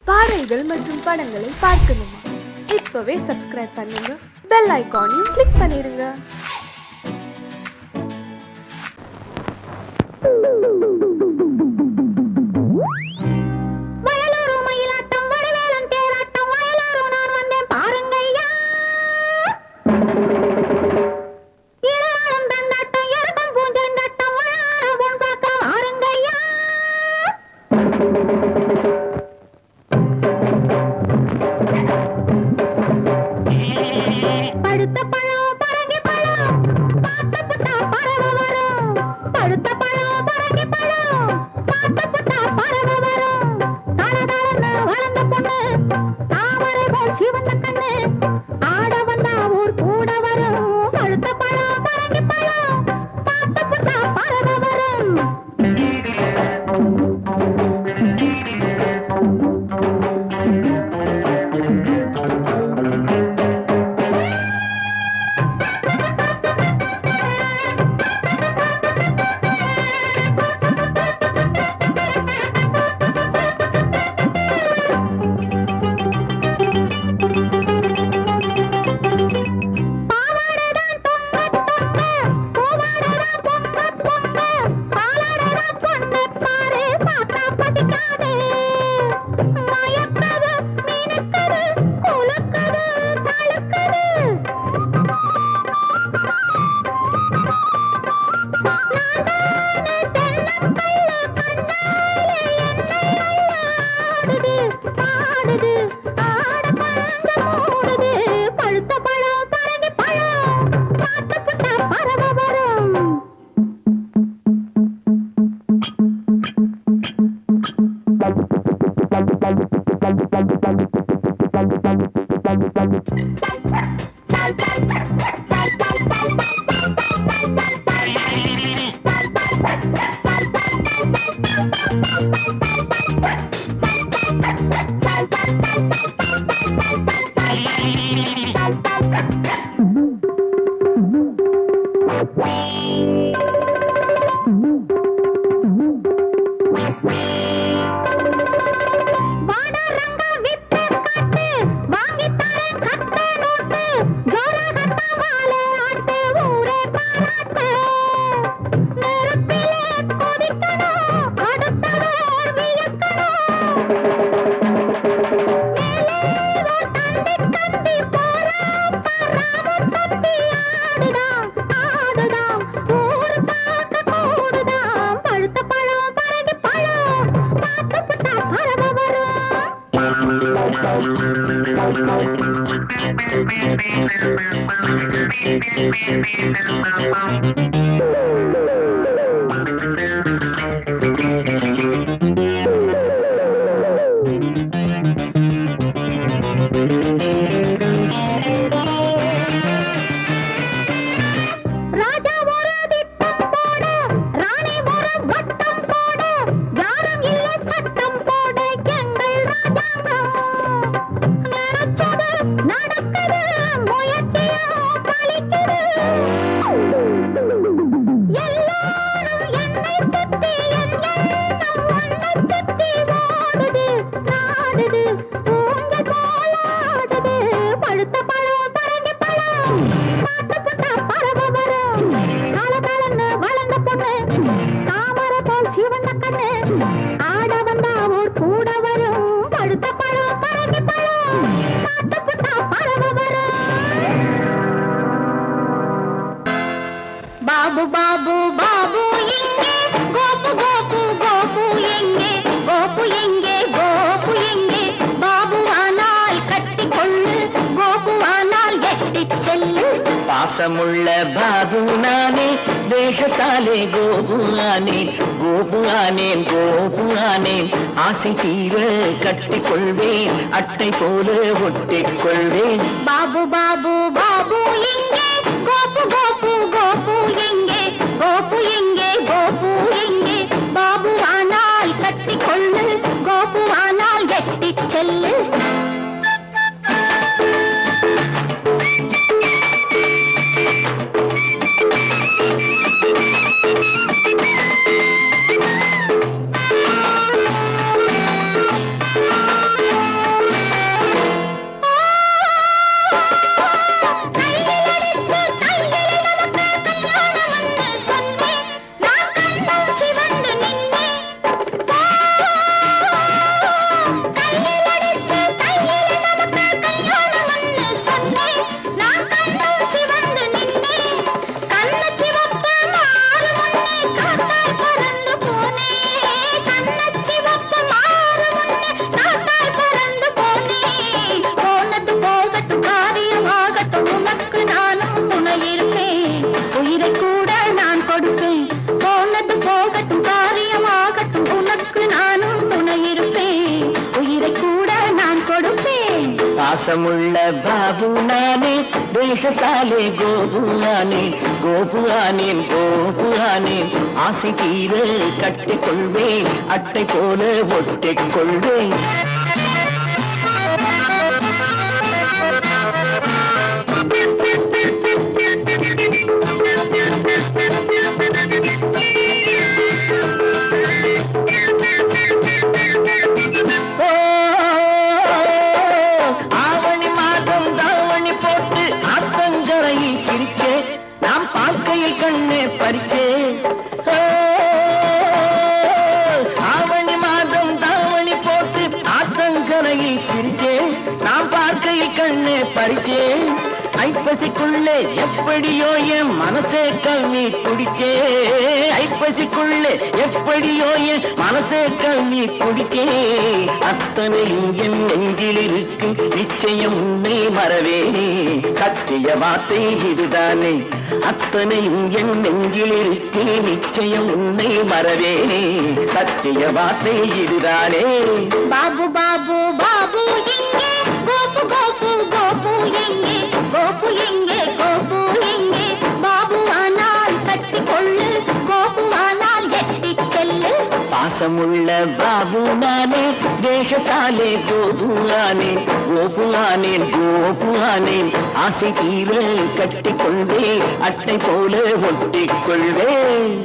பாடல்கள் மற்றும் படங்களை பார்க்கணுமா? இப்பவே சப்ஸ்கிரைப் பண்ணுங்க, பெல் ஐகானையும் கிளிக் பண்ணிருங்க. பாசமுள்ள பாபு நானே, தேசத்தாலே கோபு ஆனேன், கோபு ஆனேன், கோபு ஆனேன். ஆசை தீர கட்டிக்கொள்வேன், அட்டை போல ஒட்டிக்கொள்வேன். பாபு பாபு பாபு எங்கே, கோபு கோபு கோபு எங்கே, கோபு எங்கே, கோபு எங்கே. பாபு ஆனால் கட்டிக்கொள்ளு, கோபு ஆனால் எட்டிச் செல்லு. பாசமுள்ள பாபு நானே தேசத்தாலே கோபு ஆனேன் கோபு ஆனேன் கோபு ஆனேன் ஆசை தீர கட்டிக்கொள்வேன் அட்டை போல ஒட்டிக் கொள்வேன் கண்ணே பறிச்சே ஆவணி மாதம் தாவணி போட்டு ஆத்தங்கரையில் சிரிச்சே நாம் பார்க்கையில் கண்ணே பறிச்சே ஐப்பசிக்குள்ளே எப்படியோ என் மனசே கல்வி குடிச்சே ஐப்பசிக்குள்ளே எப்படியோ என் மனசே கல்வி குடிச்சே அத்தனையும் என் நெஞ்சில் இருக்கு நிச்சயம் உன்னை மறவேனே சத்திய வார்த்தை இதுதானே அத்தனையும் என் நெஞ்சில் இருக்கு நிச்சயம் உன்னை மறவேனே சத்திய வார்த்தை இதுதானே பாபு பாபு பாபு எங்கே கோபு கோபு கோபு எங்கே கோபு எங்கே கோபு எங்கே பாபுவானால் கட்டிக்கொள்ளு கோபுவானால் எட்டிச் செல்லு பாசமுள்ள பாபு நானே தேசத்தாலே கோபு ஆனேன் கோபு ஆனேன் கோபு ஆனேன் ஆசை தீர கட்டிக்கொள்வேன் அட்டை போல ஒட்டிக் கொள்வேன்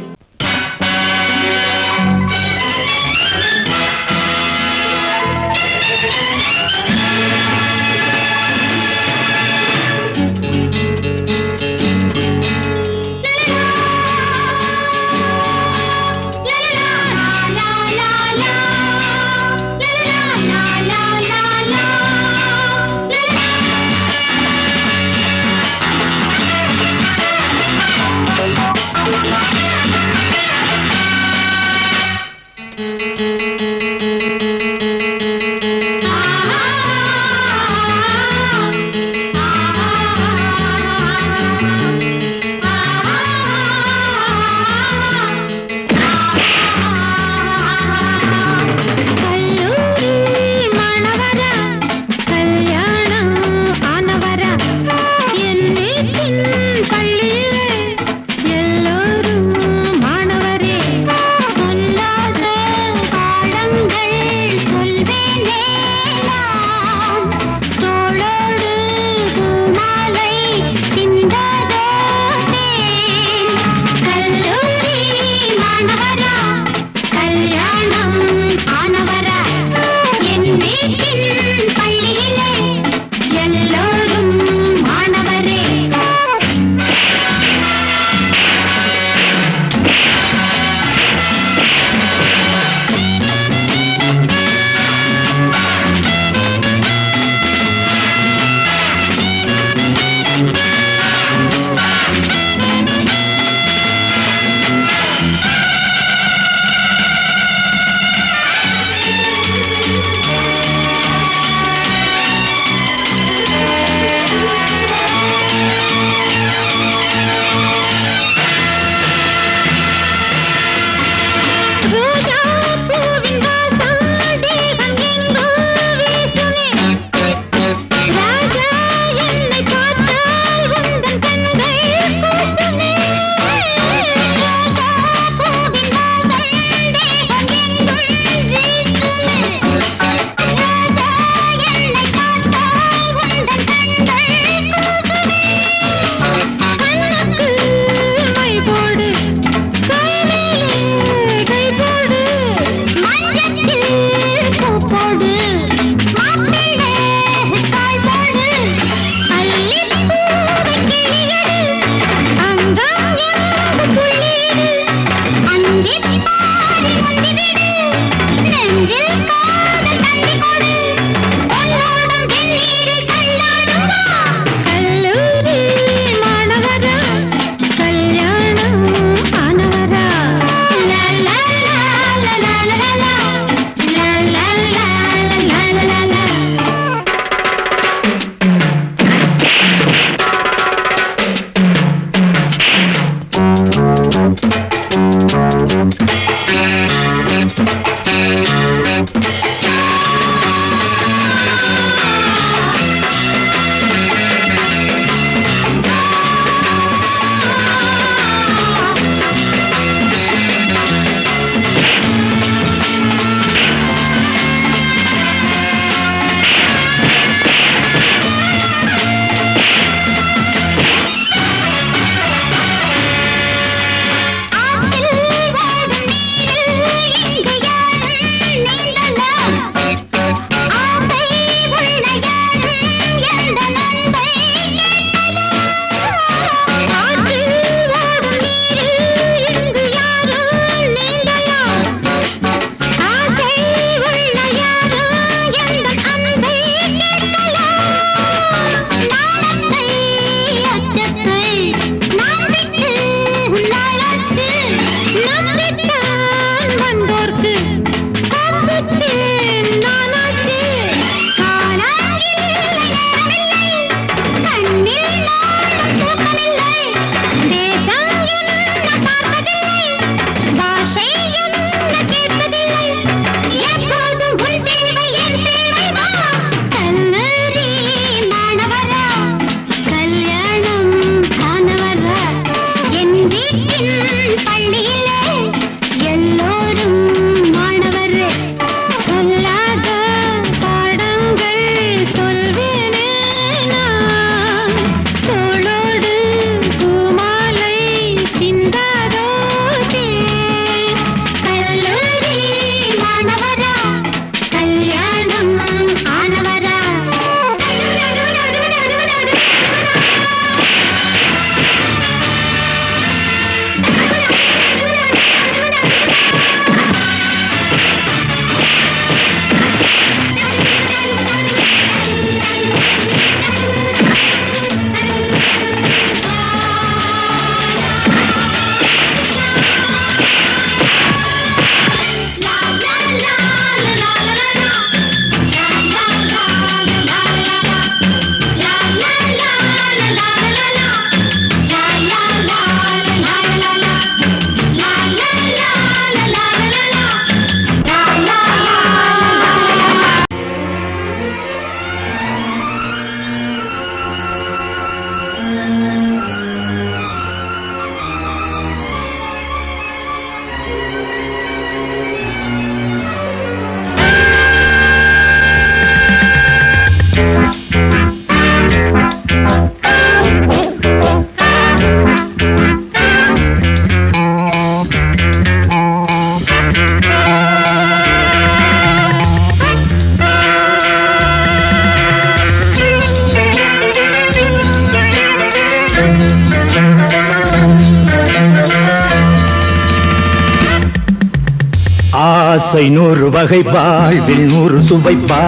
ஆசை 100 வகை வாழ்வில் 100 சுவைப்பா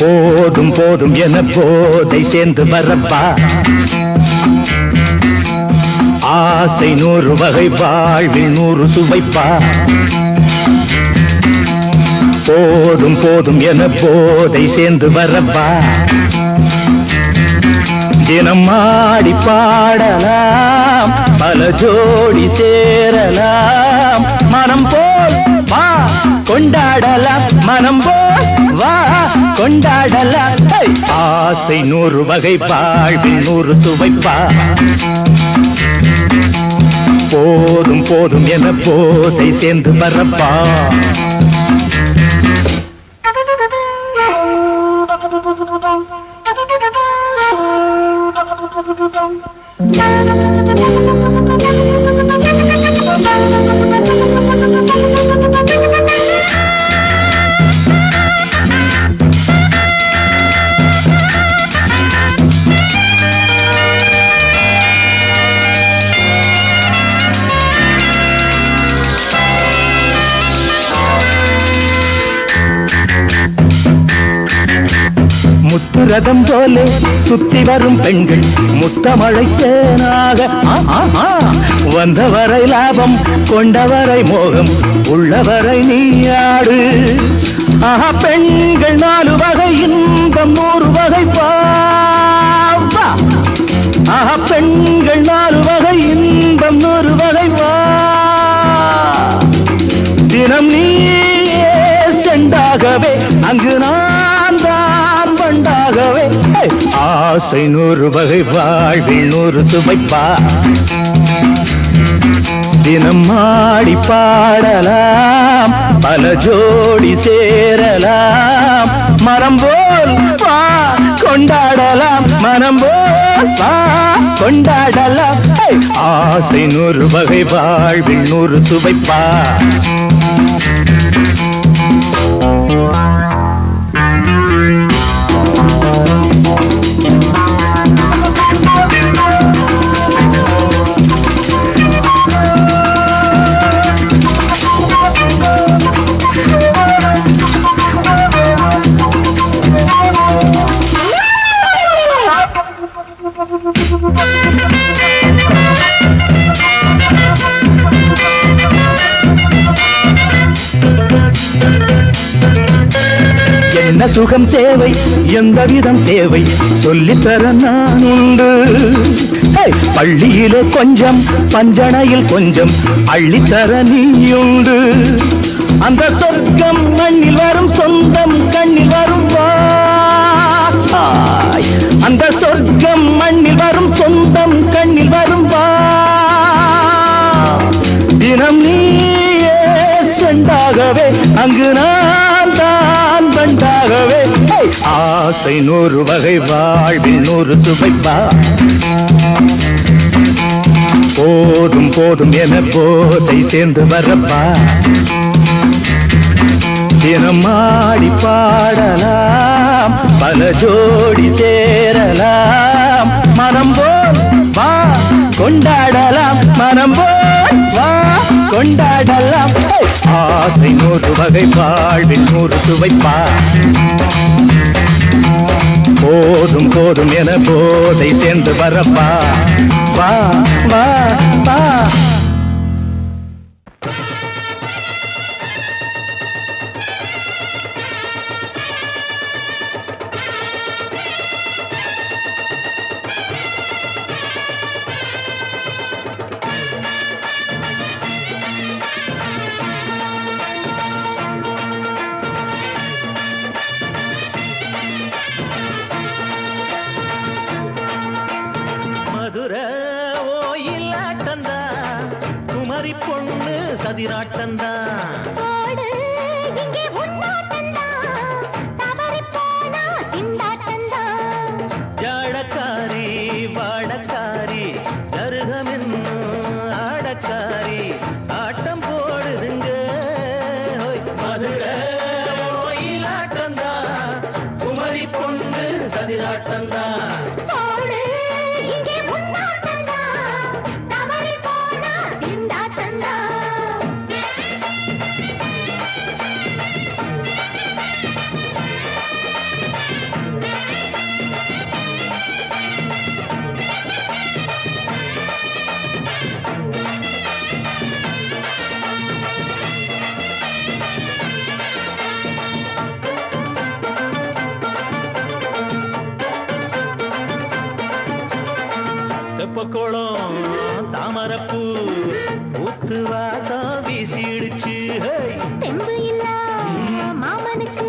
போதும் போதும் என போதை சேர்ந்து வரப்பா ஆசை 100 வகை வாழ்வில் 100 சுவைப்பா போதும் போதும் என போதை சேர்ந்து வரப்பா தினம் ஆடி பாடலாம் பல ஜோடி சேரலாம் மனம் போல் வா கொண்டாடலாம் மனம் போல் வா கொண்டாடலாம் ஆசை 100 வகை வாழ்வில் 100 சுவைப்பா போதும் போதும் என போதை சேர்ந்து வரப்பா முத்துரதம் போலே சுத்தி வரும் பெண்கள் முத்தமழை தேனாக வந்தவரை லாபம் கொண்டவரை மோகம் உள்ளவரை நீயாடு பெண்கள் 4 வகை இன்பம் 100 வகை பாவா பெண்கள் 4 வகை இன்பம் 100 வகை வா தினம் நீயே செண்டாகவே அங்கு நான் தான் வண்டாகவே ஆசை 100 வகை வாழ்வில் 100 சுவைப்பா தினம் ஆடி பாடலாம் பல ஜோடி சேரலாம் மனம் போல் வா கொண்டாடலாம் மனம் போல் வா கொண்டாடலாம் ஆசை 100 வகை வாழ்வில் 100 சுவைப்பா என்ன சுகம் தேவை எந்த விதம் தேவை சொல்லித்தர நான் உண்டு பள்ளியிலே கொஞ்சம் பஞ்சனையில் கொஞ்சம் அள்ளித்தர நீயுண்டு அந்த சொர்க்கம் மண்ணில் வரும் சொந்தம் கண்ணில் வரும் அந்த சொர்க்கம் மண்ணில் வரும் சொந்தம் கண்ணில் வரும் தினம் நீயே செண்டாகவே அங்கு நான் தான் வண்டாகவே ஆசை 100 வகை வாழ்வில் 100 சுவைப்பா போதும் போதும் என போதை சேர்ந்து வரப்பா தினம் ஆடி பாடலாம் பல ஜோடி சேரலாம் மனம் போல் வா கொண்டாடலாம் மனம் போல் வா கொண்டாடலாம் ஆசை 100 வகை வாழ்வில் 100 சுவைப்பா போதும் போதும் என போதை சேர்ந்து வரப்பா வா வா வா சதிராட்டந்தா ஒயிலாட்டந்தா குமரி பொண்ணு சதிராட்டந்தா போடு இங்கே முன்னாட்டந்தா தவறி போனா திண்டாட்டந்தா தெப்பக்குளம் தாமரப்பூ ஊத்து வாசம் வீசிடுச்சு தெம்பு இல்ல மாமனுக்கு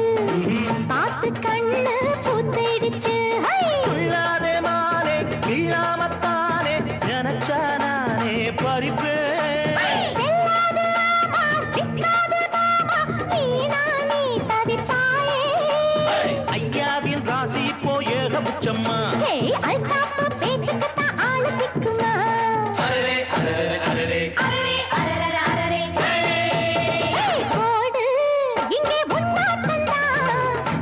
பார்த்து கண்ணு பூத்திடுச்சு உள்ளாதே மானே இல்லாமத்தானே நினைச்சா நானே பறிப்பேன் செல்லாது மாமா சிக்காது மாமா நீ தவிச்சாயே ஐயாவின் ராசி இப்போ ஏகபட்சம்மா அல்தாப்பு பேச்சுக்குத்தான் ஆளு சிக்குமா அரரே அரரே அரரே அரரே அரரே அரரே போடு இங்கே முன்னாட்டந்தா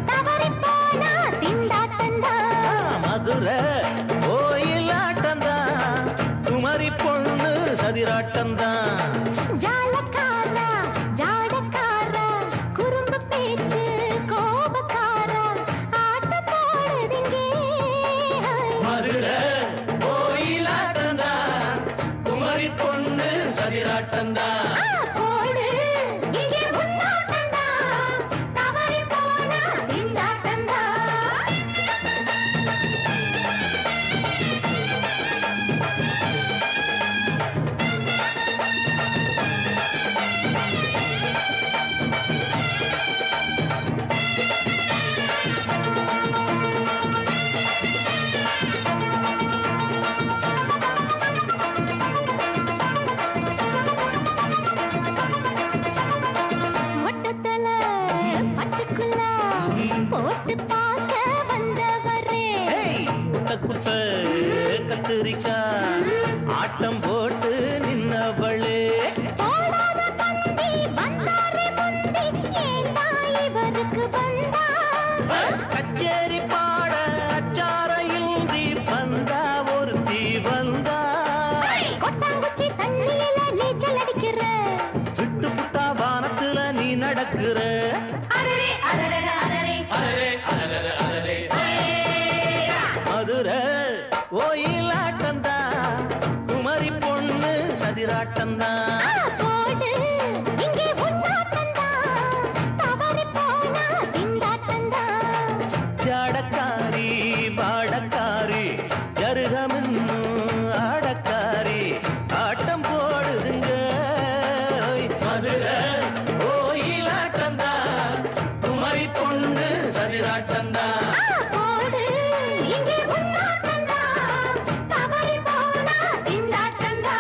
தவறி போனா திண்டாட்டந்தா மதுரை கோயிலாட்டந்தா குமரி பொண்ணு சதிராட்டந்தா ஜாலக்காரா ஜாடக்காரா குறும்பு பேச்சு கோபக்காரா ஆட்ட போடுதுங்கே மதுரை கோயிலாட்டந்தா குமரி பொண்ணு சதிராட்டந்தா போடு இங்கே முன்னாட்டந்தா தவறி போனா திண்டாட்டந்தா மொட்டத்தல பட்டுக்குள்ள போட்டு பார்க்க வந்தவரே குட்ட கத்திரிக்கா ஆட்டம் போட்டு நின்னவளே போடாத தந்தி வந்தாரே முந்தி ஏண்டா இவருக்கு வந்தா கச்சேரி பாட அச்சாரையுந்தி வந்தா ஒருத்தி வந்தா கொட்டாங்குச்சி தண்ணியில நீச்சல் அடிக்கிற விட்டு புட்டா வானத்துல நீ நடக்கிற அரரே அரரே அரரே அரரே அரரே அரரே மதுரை கோயிலாட்டந்தா குமரி பொண்ணு சதிராட்டந்தா போடு இங்கே முன்னாட்டந்தா தவறி போனா திண்டாட்டந்தா ஜாடக்காரி பாடக்காரி ஜருகமின்னு ஆடக்காரி ஆட்டம் போடுதுங்க மதுரை கோயிலாட்டந்தா குமரி பொண்ணு சதிராட்டந்தா போடு இங்கே முன்னாட்டந்தா தவறி போனா திண்டாட்டந்தா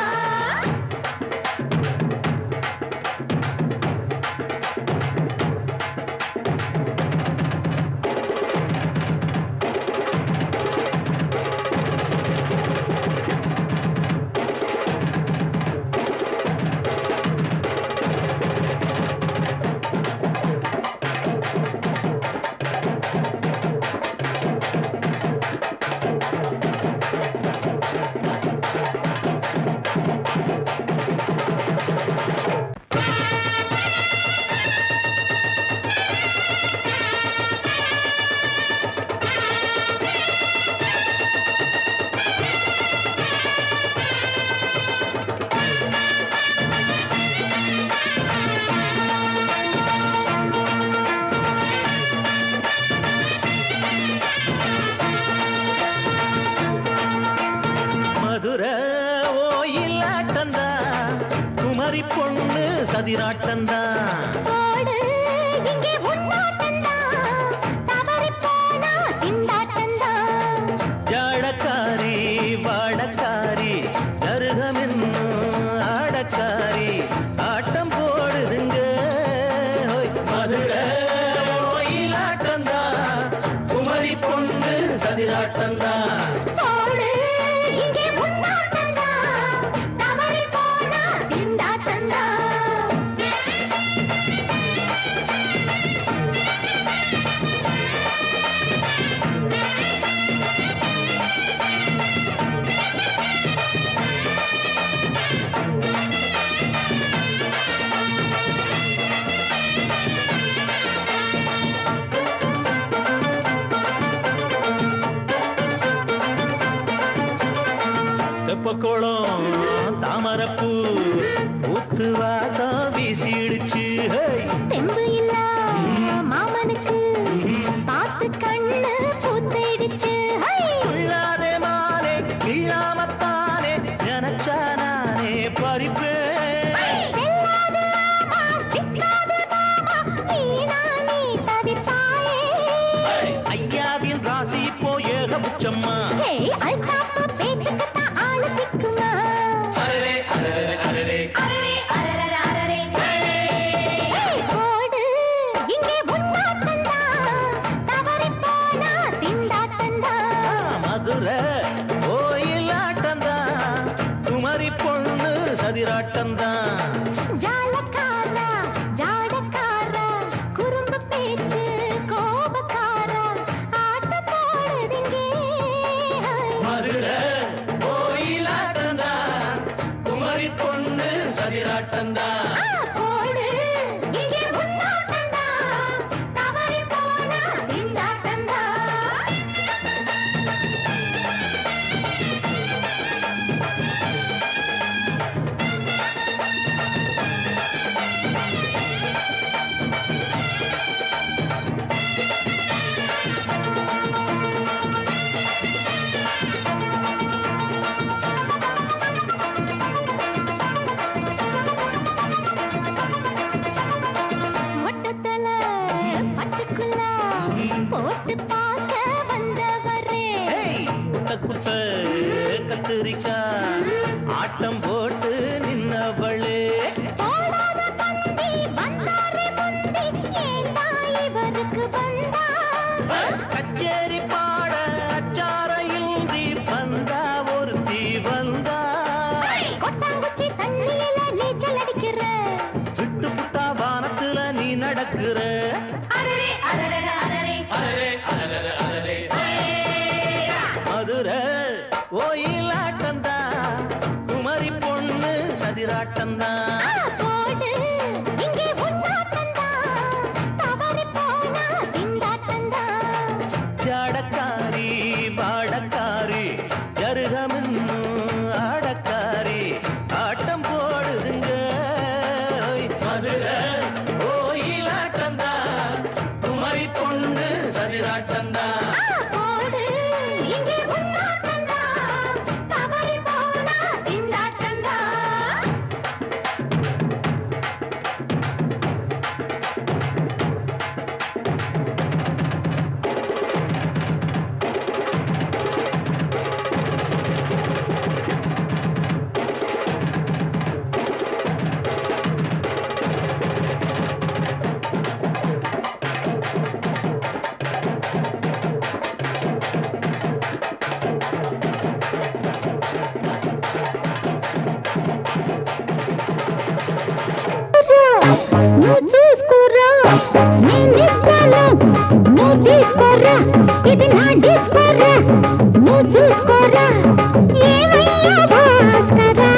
மதுரை ஓயிலாட்டந்தா குமரி பொண்ணு சதிராட்டந்தா போடு இங்கே முன்னாட்டந்தா தவறி போனா திண்டாட்டந்தா ஜாடக்காரி வாடக்காரி கருகமின்னு ஆடக்காரி ஆட்டம் போடுதுங்க மதுரை கோயிலாட்டந்தா குமரி பொண்ணு சதிராட்டந்தா போடு இங்கே முன்னாட்டந்தா தவறி போனா திண்டாட்டந்தா குளம் தாமரப்பூ ஊத்து வாசம் வீசிடுச்சு தெம்பு இல்ல மாமனுக்கு பார்த்து கண்ணு பூத்திடுச்சு உள்ளாதே மானே இல்லாமத்தானே நினைச்சா நானே பறிப்பேன் ஐயாவின் ராசி இப்போ ஏகபட்சம்மா மதுரை கோயிலாட்டந்தான் குமரி பொண்ணு சதிராட்டந்தான் ஜாலக்காரா ஜாடக்காரா குறும்பு பேச்சு கோபக்காரா ஆட்ட போடுதுங்க மதுரை கோயிலாட்டந்தான் குமரி பொண்ணு சதிராட்டந்தான் போடு இங்கே முன்னாட்டந்தா தவறி போனா திண்டாட்டந்தா மொட்டத்தல பட்டுக்குள்ள போட்டு பார்க்க வந்தவரே குட்ட கத்திரிக்கா ஆட்டம் போட்டு நின்னவளே போடாத பந்தி வந்தாரே முந்தி ஏண்டா இவருக்கு வந்தா கச்சேரி பாட அச்சாரையுந்தி வந்தா ஒருத்தி வந்தா கொட்டாங்குச்சி தண்ணியில நீச்சல் அடிக்கிற விட்டு புட்டா வானத்துல நீ நடக்கிற அரரே அரரே அரரே மதுரை கோயிலாட்டந்தா குமரி பொண்ணு சதிராட்டந்தா போடு இங்கே முன்னாட்டந்தா தவறி போனா திண்டாட்டந்தா ஜாடக்காரி பாடக்காரி ஜருகமின்னு ஆடக்காரி ஆட்டம் போடுதுங்க மதுரை கோயிலாட்டந்தா குமரி பொண்ணு சதிராட்டந்தா போடு இங்கே முன்னாட்டந்தா தவறி போனா திண்டாட்டந்தா నువ్వు చూసుకోరా నేను ఇస్తాను నువ్వు తీసుకోరా ఇది నా డిస్కోరా నువ్వు చూసుకోరా ఏమయ్యా భాస్కరా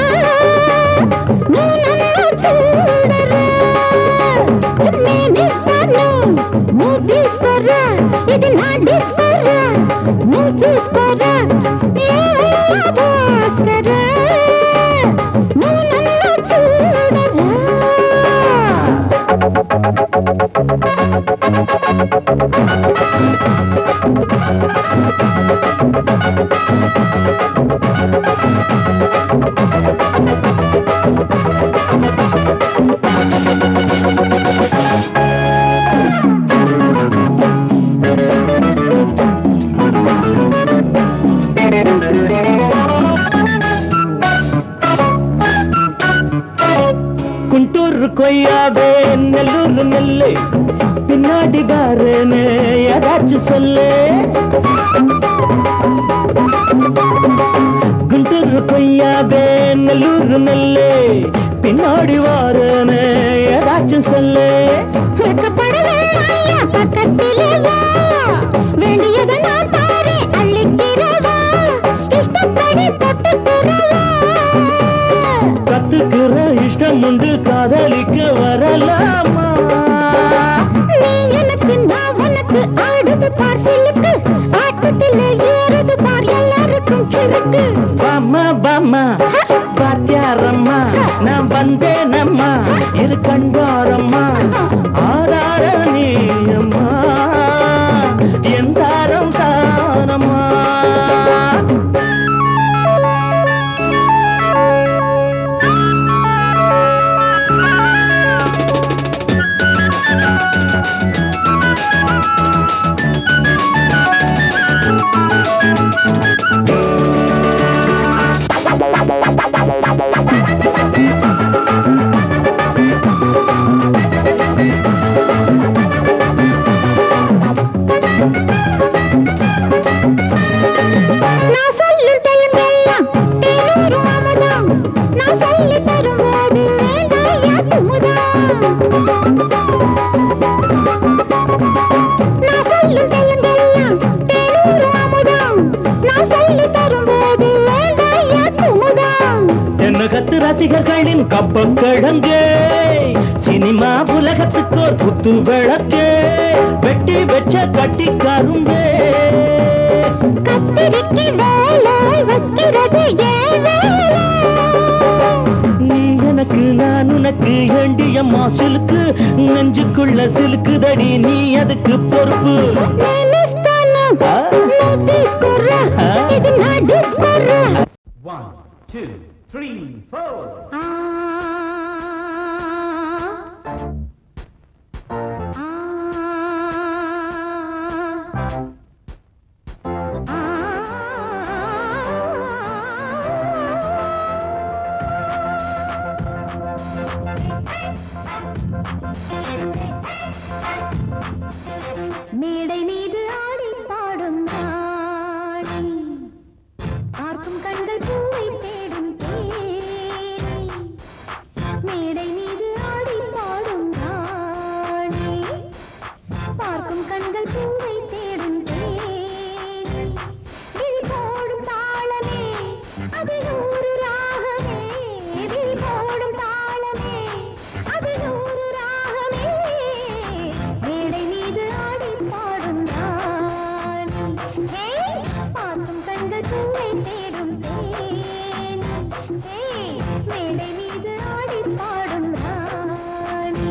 నువ్వు నన్ను చూడరా నేను ఇస్తాను నువ్వు తీసుకోరా ఇది నా డిస్కోరా నువ్వు చూసుకోరా ఏమయ్యా భాస్కరా నువ్వు నన్ను చూడరా குண்டூர் கொய்யாவே நெல்லூர் நெல்லை பின்னாடிகாரனே ஏதாச்சும் சொல்லு குண்டூர் கொய்யாவே நெல்லூர் நெல்லை பின்னாடி வாரனே ஏதாச்சும் சொல்லு பக்கத்திலே வா வேண்டியதை நான் பாரு அள்ளிக்கிறவா இஷ்டப்படி தொட்டுக்கிறவா கத்துக்கிற இஷ்டம் உண்டு காதலிக்க வரலாமா நீ எனக்கு நான் உனக்கு ஆடுது பார் சிலுக்கு ஆட்டத்திலே ஏறுது பார் எல்லாருக்கும் கிறுக்கு பாமா அம்மா பாத்தியாரம்மா நான் வந்தேனம்மா இரு கண்டாரம்மா ஆதார நீ அம்மா எந்தாரம் தானம்மா ரசிகர்களின் கப்பக்கிழங்கே சினிமா உலகத்துக்கோர் புத்து விளக்கே வெட்டி வெச்ச கட்டி கரும்பே நீ எனக்கு நான் உனக்கு ஏண்டியம்மா சிலுக்கு நெஞ்சுக்குள்ள சிலுக்குதடி நீ அதுக்கு பொறுப்பு One, two, three, four. மேடை மீது ஆடி பாடும் நாடி பார்க்கும் கண்கள் பூவை தேடும் தேடி மேடை மீது ஆடி பாடும் நாடி பார்க்கும் கண்கள் பூவை தேடும் தேடி விழி போடும் தாளமே அது நூறு ராகமே விழி போடும் தாளமே அது நூறு ராகமே மேடை மீது ஆடி பாடும் நாடி பார்க்கும் கண்கள் பூவை தேடும் தேடி மேடை மீது ஆடி பாடும் ராணி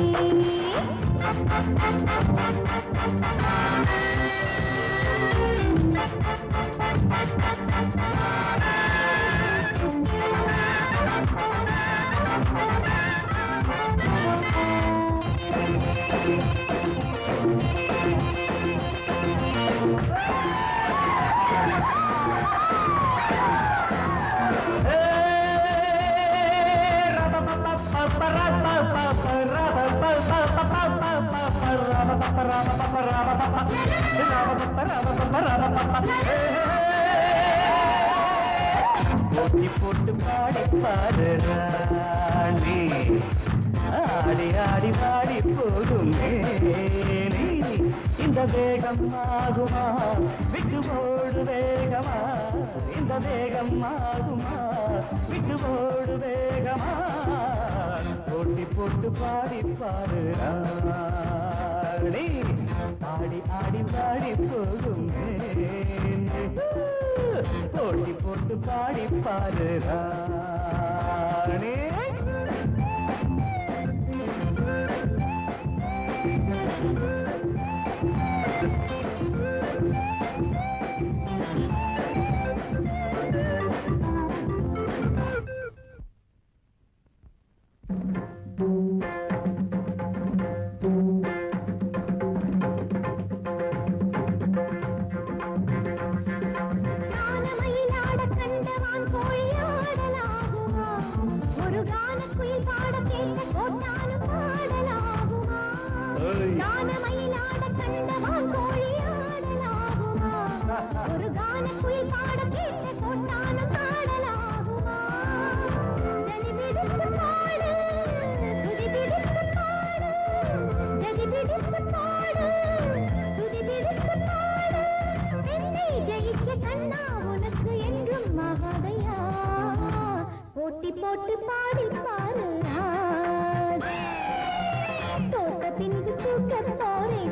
போட்டி போட்டு பாடி பாடு ராணி ஆடி ஆடி பாடி போகும் மேனி இந்த வேகம் ஆகுமா விட்டு ஓடு வேகமா இந்த வேகம் ஆகுமா விட்டு ஓடு வேகமா போட்டி போட்டு பாடி பாடு ராணி ஆடி ஆடி பாடி போகும் மேனி போட்டி போட்டு பாடி பாரு ராணி போட்டி போட்டு பாடி பாரு தோட்ட பின்பு தூக்க போரே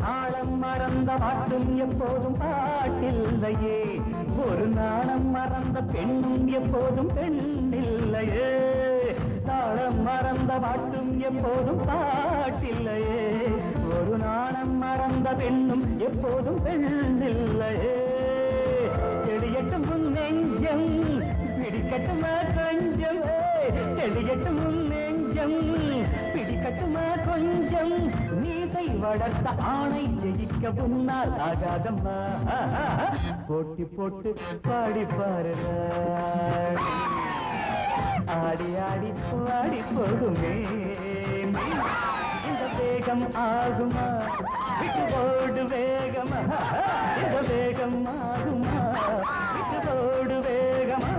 தாளம் மறந்த பாட்டும் எப்போதும் பாட்டில்லையே, ஒரு நாணம் மறந்த பெண்ணும் எப்போதும் பெண்ணில்லையே. தாளம் மறந்த பாட்டும் எப்போதும் பாட்டில்லையே, ஒரு நாணம் மறந்த பெண்ணும் எப்போதும் பெண்ணில்லையே. செடியட்டும் உன் நெஞ்சம் பிடிக்கட்டுமா கொஞ்சம், செடியட்டும் உன் நெஞ்சம் பிடிக்கட்டுமா கொஞ்சம். நீசை வளர்த்த ஆணை ஜெயிக்க முன்னால் ஆகாதம்மா, போட்டி போட்டு பாடி பாருங்க. ஆடி ஆடி பாடி போகுமே இந்த வேகம் ஆகுமா, விட்டு போடு வேகமா, இந்த வேகம் ஆகுமா, விட்டு போடு வேகமா.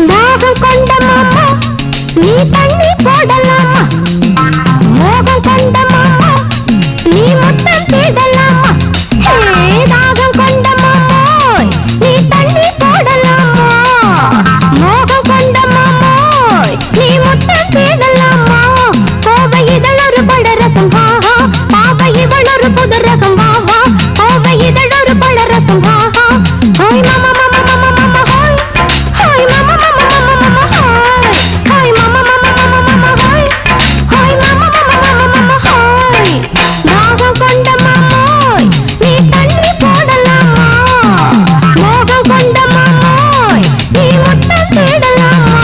தாகம் கொண்ட மாமா நீ தண்ணி போடலாமா, மோகம் கொண்ட மாமா நீ முத்தம் தேடலாமா. தாகம் கொண்ட மாமா நீ தண்ணி போடலாமா, மோகம் கொண்ட மாமா நீ முத்தம் தேடலாமா. கோவை இதழ் ஒரு பழரசம் வாஹா, பாவை இவள் ஒரு புது ரகம் வாஹா, கோவை இதழ் ஒரு பழரசம் வாஹா. ஹோய் மாமா மாமா மாமா மாமா ஹோய், ஹோய் மாமா மாமா மாமா மாமா ஹோய், ஹோய் மாமா மாமா மாமா மாமா ஹோய், ஹோய் மாமா மாமா மாமா மாமா ஹோய். தாகம் கொண்ட மாமோய் நீ தண்ணி போடலாமா, மோகம் கொண்ட மாமோய் நீ முத்தம் தேடலாமா.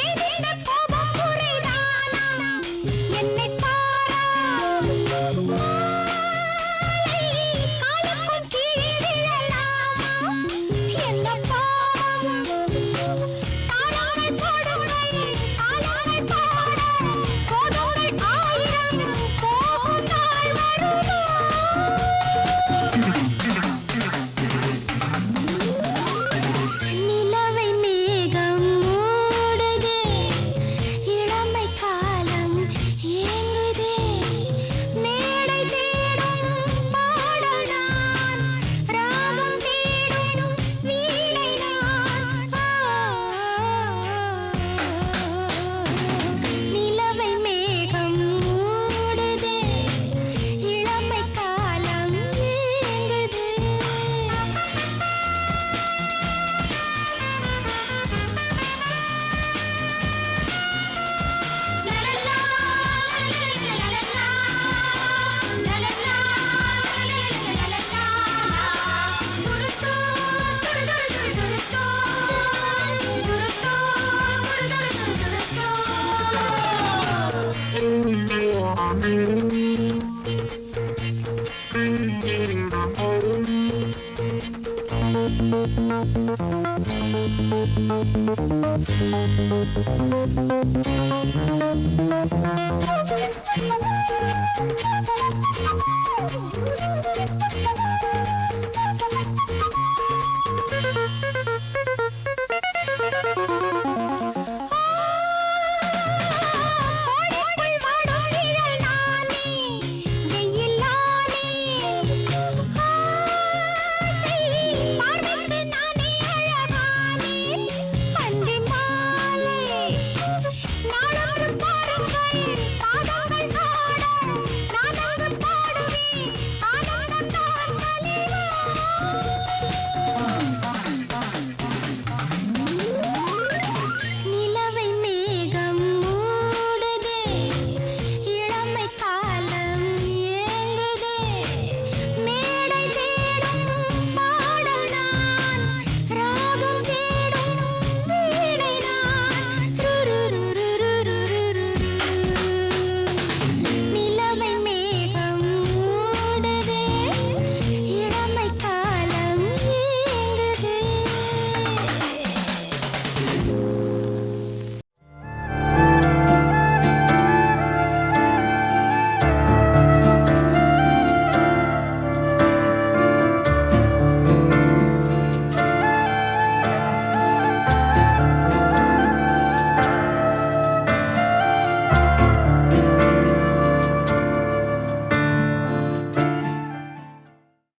ஏதேந்த கோபம் புரிதானா என்னை பாரா காலுக்கும் கீழே விழலாமா என்ன பாவம் தாளங்கள் போடுங்கள் தாளங்கள் பாட சோதங்கள் ஆயிரம் போகும் நாள் வருமா நிலவை மேகம் மூடுதே இளமை காலம் ஏங்குதே மேடை தேடும் பாடல் நான் ராகம் தேடும் வீணை நான் நிலவை மேகம் மூடுதே இளமை காலம் ஏங்குதே